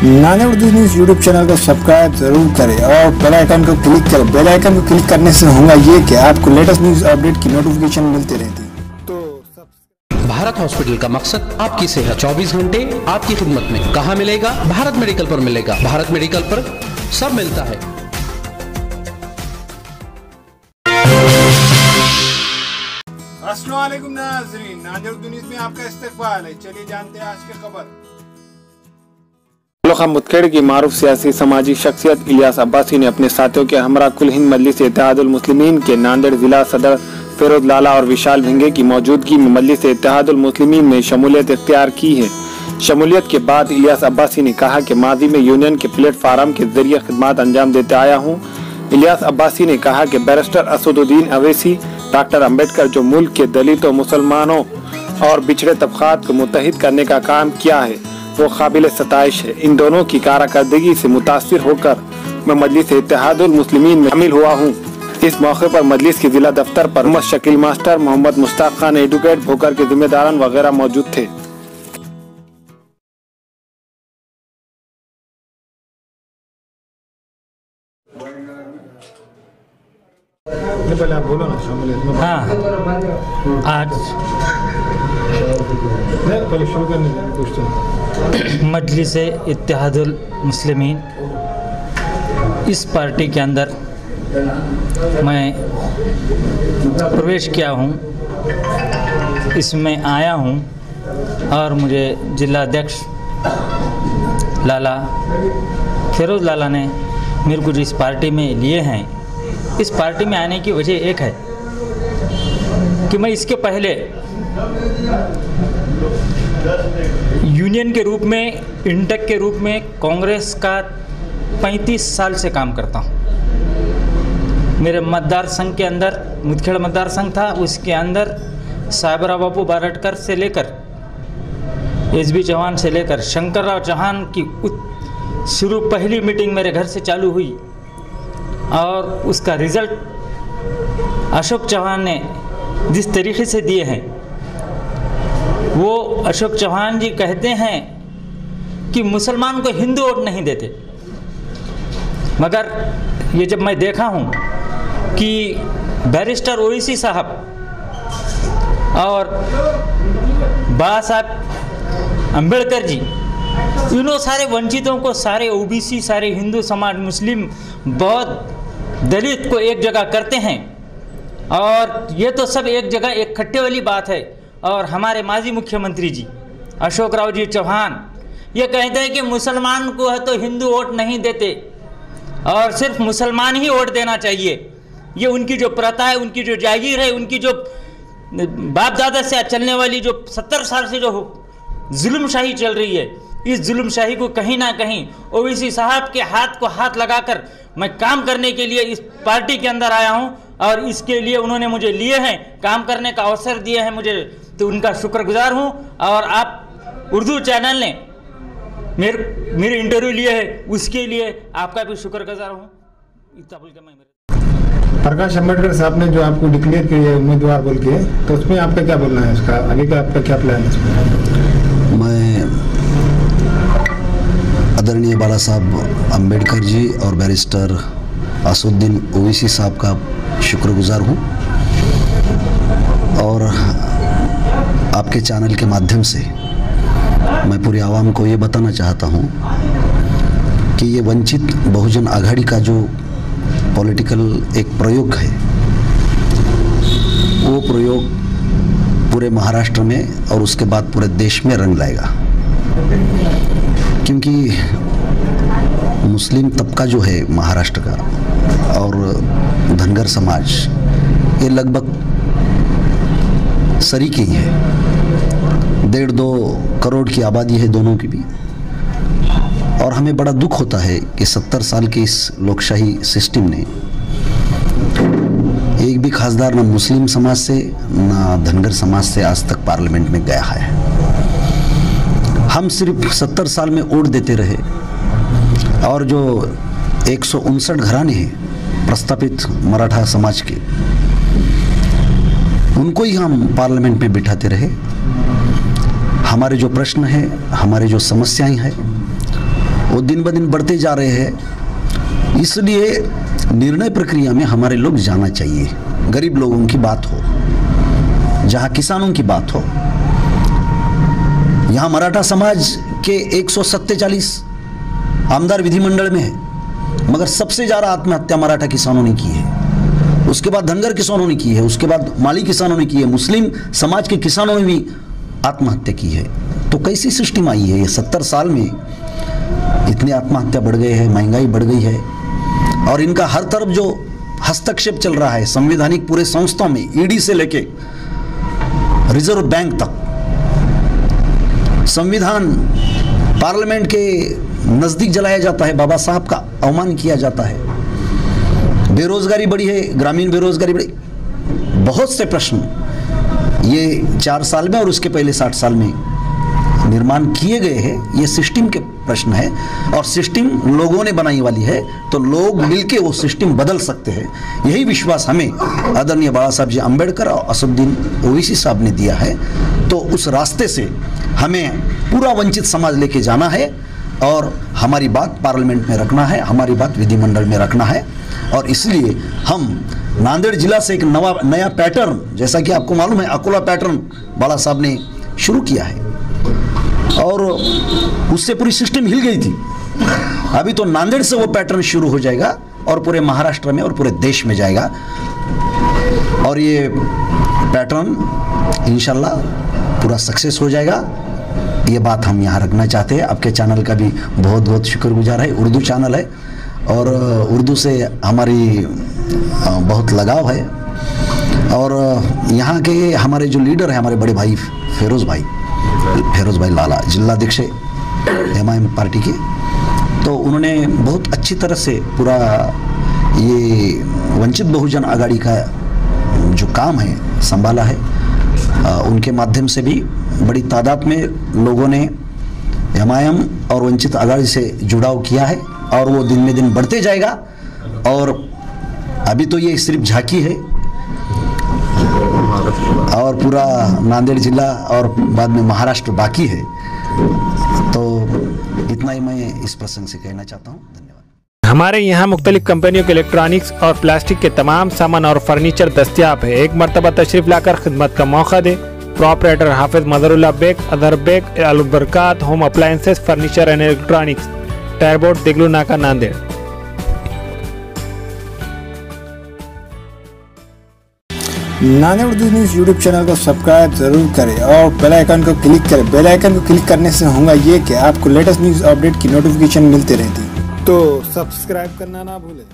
Nanded Urdu news YouTube channel को subscribe जरूर करें और बेल आइकन को क्लिक करें। बेल आइकन को क्लिक करने से होगा ये कि आपको लेटेस्ट न्यूज़ अपडेट की नोटिफिकेशन मिलती रहती है। भारत हॉस्पिटल का मकसद आपकी सेहत 24 घंटे आपकी खिदमत में। कहाँ मिलेगा? भारत मेडिकल पर मिलेगा। भारत मेडिकल पर सब मिलता है। अस्सलाम वालेकुम नाज़रीन, नांदेड़ उर्दू न्यूज़ में आपका इस्तकबाल है। चलिए जानते हैं आज की खबर। मुतखेड़ की मारूफ सियासी समाजी शख्सियत इलियास अब्बासी ने अपने साथियों के हमरा कुल हिंद मजलिस इत्तेहादुल मुस्लिमीन के नांदेड़ जिला सदर फिरोज लाला और विशाल भिंगे की मौजूदगी में मजलिस इत्तेहादुल मुस्लिमीन में शमूलियत इख्तियार की है। शमूलियत के बाद इलियास अब्बासी ने कहा कि माजी में यूनियन के प्लेटफार्म के जरिए खिदमत अंजाम देते आया हूँ। इलियास अब्बासी ने कहा कि बैरिस्टर असदुद्दीन अवैसी, डॉक्टर अम्बेडकर जो मुल्क के दलितों, मुसलमानों और बिछड़े तबकात को मुत्तहिद करने का काम किया है वो काबिल सताइश है। इन दोनों की कारकर्दगी से मुतासिर होकर मैं मजलिस इत्तेहादुल मुस्लिमीन में शामिल हुआ हूँ। इस मौके पर मजलिस के जिला दफ्तर पर मोहम्मद शकील मास्टर, मोहम्मद मुश्ताक खान एडवोकेट भोकर के जिम्मेदारान वगैरह मौजूद थे। पहले आप बोलो ना। हाँ, आज पहले शुरू करने मजलिस इत्तेहादुल मुस्लिमीन इस पार्टी के अंदर मैं प्रवेश किया हूँ, इसमें आया हूँ और मुझे जिला अध्यक्ष लाला फिरोज लाला ने मेरे को जो इस पार्टी में लिए हैं, इस पार्टी में आने की वजह एक है कि मैं इसके पहले यूनियन के रूप में, इंटेक के रूप में कांग्रेस का 35 साल से काम करता हूँ। मेरे मतदार संघ के अंदर मुतखेड़ मतदार संघ था, उसके अंदर साबरा बापू बारटकर से लेकर एसबी चौहान से लेकर शंकर राव चौहान की शुरू पहली मीटिंग मेरे घर से चालू हुई और उसका रिज़ल्ट अशोक चौहान ने जिस तरीके से दिए हैं, वो अशोक चौहान जी कहते हैं कि मुसलमान को हिंदू वोट नहीं देते, मगर ये जब मैं देखा हूँ कि बैरिस्टर ओवैसी साहब और बाबा साहब अम्बेडकर जी, इन्हों सारे वंचितों को, सारे ओबीसी, सारे हिंदू समाज, मुस्लिम, बौद्ध, दलित को एक जगह करते हैं और ये तो सब एक जगह एक खट्टे वाली बात है। और हमारे माजी मुख्यमंत्री जी अशोक राव जी चौहान ये कहते हैं कि मुसलमान को है तो हिंदू वोट नहीं देते और सिर्फ मुसलमान ही वोट देना चाहिए। ये उनकी जो प्रथा है, उनकी जो जागीर है, उनकी जो बाप दादा से चलने वाली जो 70 साल से जो जुल्मशाही चल रही है, इस जुल्मशाही को कहीं ना कहीं ओवैसी साहब के हाथ को हाथ लगाकर मैं काम करने के लिए इस पार्टी के अंदर आया हूं और इसके लिए उन्होंने मुझे लिए हैं, काम करने का अवसर दिए हैं मुझे, तो उनका शुक्रगुजार हूं। और आप उर्दू चैनल ने मेरे इंटरव्यू लिए है, उसके लिए आपका भी शुक्रगुजार हूं। प्रकाश अम्बेडकर साहब ने जो आपको डिक्लेयर किया उम्मीदवार बोल के, तो उसमें आपका क्या बोलना है? उसका आगे का आपका क्या प्लान है इसमें? मैं आदरणीय बाला साहब अम्बेडकर जी और बैरिस्टर असदुद्दीन ओवैसी साहब का शुक्रगुजार हूँ और आपके चैनल के माध्यम से मैं पूरी आवाम को ये बताना चाहता हूँ कि ये वंचित बहुजन आघाड़ी का जो पॉलिटिकल एक प्रयोग है, वो प्रयोग पूरे महाराष्ट्र में और उसके बाद पूरे देश में रंग लाएगा, क्योंकि मुस्लिम तबका जो है महाराष्ट्र का और धनगर समाज, ये लगभग सरीके ही है। 1.5-2 करोड़ की आबादी है दोनों की भी। और हमें बड़ा दुख होता है कि 70 साल के इस लोकशाही सिस्टम ने एक भी खासदार ना मुस्लिम समाज से ना धनगर समाज से आज तक पार्लियामेंट में गया है। हम सिर्फ 70 साल में वोट देते रहे और जो 159 घराने हैं प्रस्तापित मराठा समाज के, उनको ही हम पार्लियामेंट में बिठाते रहे। हमारे जो प्रश्न हैं, हमारे जो समस्याएं हैं, वो दिन ब दिन बढ़ते जा रहे हैं। इसलिए निर्णय प्रक्रिया में हमारे लोग जाना चाहिए। गरीब लोगों की बात हो, जहाँ किसानों की बात हो। यहाँ मराठा समाज के 147 आमदार विधिमंडल में है, मगर सबसे ज़्यादा आत्महत्या मराठा किसानों ने की है। उसके बाद धनगर किसानों ने की है, उसके बाद माली किसानों ने की है, मुस्लिम समाज के किसानों ने भी आत्महत्या की है। तो कैसी सिस्टम आई है? ये 70 साल में इतनी आत्महत्या बढ़ गई है, महंगाई बढ़ गई है, और इनका हर तरफ जो हस्तक्षेप चल रहा है संवैधानिक पूरे संस्थाओं में, ईडी से लेके रिजर्व बैंक तक, संविधान पार्लियामेंट के नजदीक जलाया जाता है, बाबा साहब का अवमान किया जाता है। बेरोजगारी बढ़ी है, ग्रामीण बेरोजगारी बढ़ी, बहुत से प्रश्न ये 4 साल में और उसके पहले 60 साल में निर्माण किए गए हैं। ये सिस्टम के प्रश्न है, और सिस्टम लोगों ने बनाई वाली है, तो लोग मिलके वो सिस्टम बदल सकते हैं। यही विश्वास हमें आदरणीय बाबा साहब जी अम्बेडकर और असदुद्दीन ओवैसी साहब ने दिया है। तो उस रास्ते से हमें पूरा वंचित समाज लेके जाना है, और हमारी बात पार्लियामेंट में रखना है, हमारी बात विधिमंडल में रखना है। और इसलिए हम नांदेड़ जिला से एक नया पैटर्न, जैसा कि आपको मालूम है अकोला पैटर्न बाला साहब ने शुरू किया है, और उससे पूरी सिस्टम हिल गई थी। अभी तो नांदेड़ से वो पैटर्न शुरू हो जाएगा और पूरे महाराष्ट्र में और पूरे देश में जाएगा। और ये पैटर्न इंशाल्लाह पूरा सक्सेस हो जाएगा। ये बात हम यहाँ रखना चाहते हैं। आपके चैनल का भी बहुत बहुत शुक्रगुजार है। उर्दू चैनल है, और उर्दू से हमारी बहुत लगाव है। और यहाँ के हमारे जो लीडर हैं, हमारे बड़े भाई फेरोज भाई लाला, जिलाध्यक्ष MIM पार्टी के, तो उन्होंने बहुत अच्छी तरह से पूरा ये वंचित बहुजन आघाड़ी का जो काम है संभाला है। उनके माध्यम से भी बड़ी तादाद में लोगों ने MIM और वंचित आघाड़ी से जुड़ाव किया है, और वो दिन में दिन बढ़ते जाएगा। और अभी तो ये सिर्फ झांकी है, और पूरा नांदेड़ जिला और बाद में महाराष्ट्र बाकी है। तो इतना ही मैं इस प्रसंग से कहना चाहता हूँ। धन्यवाद। हमारे यहाँ मुख्तलिफ कंपनियों के इलेक्ट्रॉनिक्स और प्लास्टिक के तमाम सामान और फर्नीचर दस्तियाब है। एक मरतबा तशरीफ लाकर खिदमत का मौका दे। प्रोपराइटर हाफिज मदरुल्लाह बेग, अदर Baig, Albarkat home appliances, furniture and electronics, टायरबोर्ड, Deglur Naka, Nanded. Nanded Urdu news YouTube channel को सब्सक्राइब जरूर करें और बेल आइकन को क्लिक करें। बेल आइकन को क्लिक करने से होगा ये कि आपको लेटेस्ट न्यूज़ अपडेट की नोटिफिकेशन मिलती रहती, तो सब्सक्राइब करना ना भूलें।